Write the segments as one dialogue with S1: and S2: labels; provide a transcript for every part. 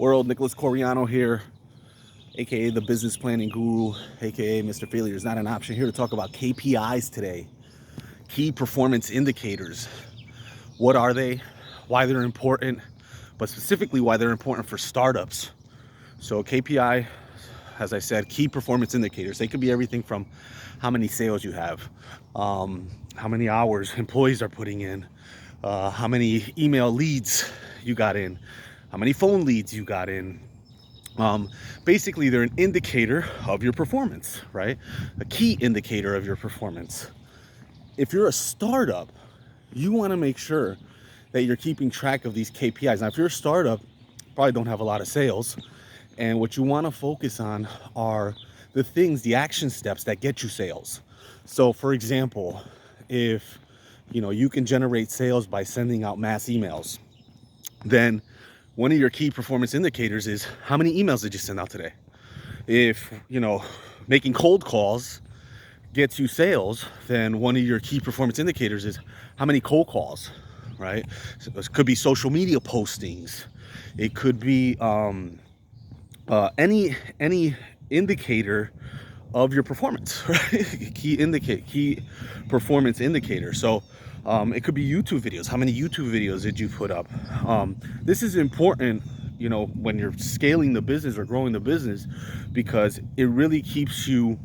S1: world. Nicholas Coriano here, aka the business planning guru, aka Mr. Failure is not an option. Here to talk about KPIs today. Key performance indicators. What are they? Why they're important, but specifically why they're important for startups. So KPI, as I said, key performance indicators. They could be everything from how many sales you have, how many hours employees are putting in, how many email leads you got in, how many phone leads you got in. Basically, they're an indicator of your performance, right? A key indicator of your performance. If you're a startup, you want to make sure that you're keeping track of these KPIs. Now, if you're a startup, probably don't have a lot of sales, and what you want to focus on are the things, the action steps that get you sales. So, for example, if you can generate sales by sending out mass emails, then one of your key performance indicators is how many emails did you send out today? If making cold calls gets you sales, then one of your key performance indicators is how many cold calls, right? So this could be social media postings. It could be any indicator of your performance, right? Key performance indicator. So it could be YouTube videos. How many YouTube videos did you put up? This is important, when you're scaling the business or growing the business, because it really keeps you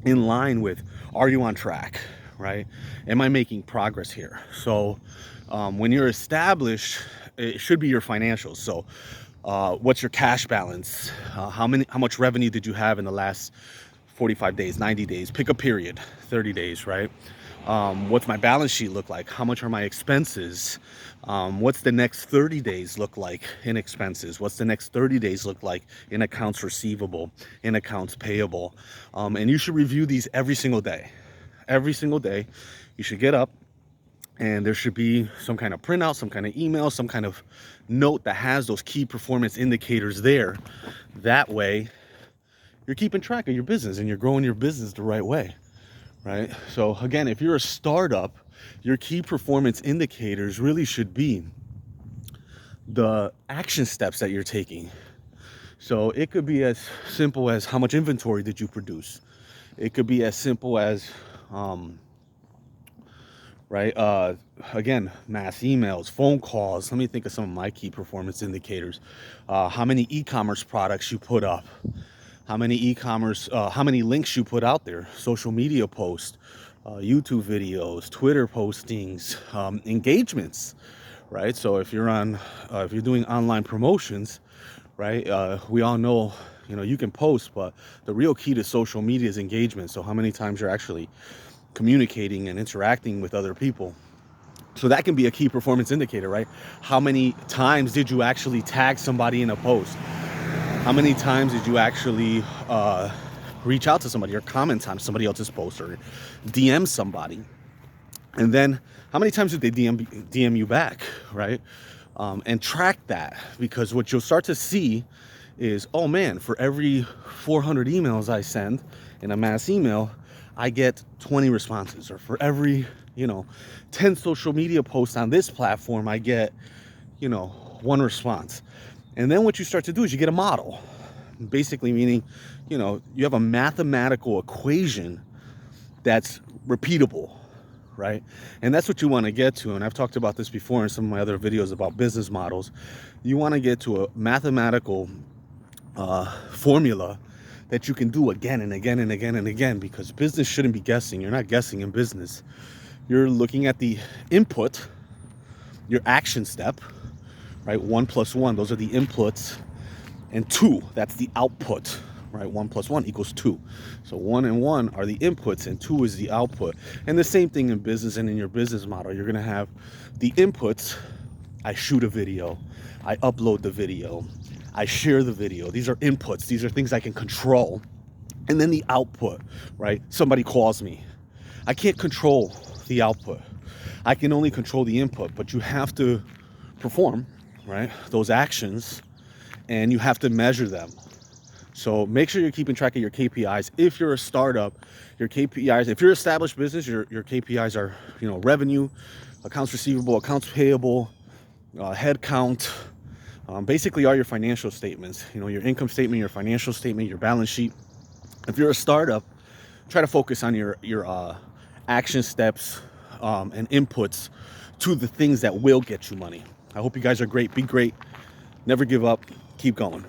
S1: in line with, are you on track, right? Am I making progress here? So when you're established, it should be your financials. So what's your cash balance? How much revenue did you have in the last 45 days, 90 days? Pick a period, 30 days, right? What's my balance sheet look like? How much are my expenses? What's the next 30 days look like in expenses? What's the next 30 days look like in accounts receivable, in accounts payable? And you should review these every single day. Every single day, you should get up and there should be some kind of printout, some kind of email, some kind of note that has those key performance indicators there. That way, you're keeping track of your business and you're growing your business the right way, right? So again, if you're a startup, your key performance indicators really should be the action steps that you're taking. So it could be as simple as how much inventory did you produce? It could be as simple as, again, mass emails, phone calls. Let me think of some of my key performance indicators. How many e-commerce products you put up? How many how many links you put out there? Social media posts, YouTube videos, Twitter postings, engagements, right? So if you're doing online promotions, right? We all know, you can post, but the real key to social media is engagement. So how many times you're actually communicating and interacting with other people. So that can be a key performance indicator, right? How many times did you actually tag somebody in a post? How many times did you actually reach out to somebody or comment on somebody else's post or DM somebody? And then how many times did they DM you back, right? And track that, because what you'll start to see is, oh man, for every 400 emails I send in a mass email, I get 20 responses. Or for every 10 social media posts on this platform, I get 1 response. And then what you start to do is you get a model, basically meaning, you have a mathematical equation that's repeatable, right? And that's what you want to get to. And I've talked about this before in some of my other videos about business models. You want to get to a mathematical formula that you can do again and again and again and again, because business shouldn't be guessing. You're not guessing in business. You're looking at the input, your action step, right? 1 + 1, those are the inputs, and 2, that's the output, right? 1 + 1 = 2. So 1 and 1 are the inputs and 2 is the output. And the same thing in business and in your business model. You're gonna have the inputs. I shoot a video, I upload the video, I share the video. These are inputs. These are things I can control. And then the output, right? Somebody calls me. I can't control the output. I can only control the input, but you have to perform, right, those actions, and you have to measure them. So make sure you're keeping track of your KPIs. If you're a startup, your KPIs, if you're an established business, your KPIs are, revenue, accounts receivable, accounts payable, head count, Basically all your financial statements, you know, your income statement, your financial statement, your balance sheet. If you're a startup, try to focus on your action steps and inputs to the things that will get you money. I hope you guys are great. Be great. Never give up. Keep going.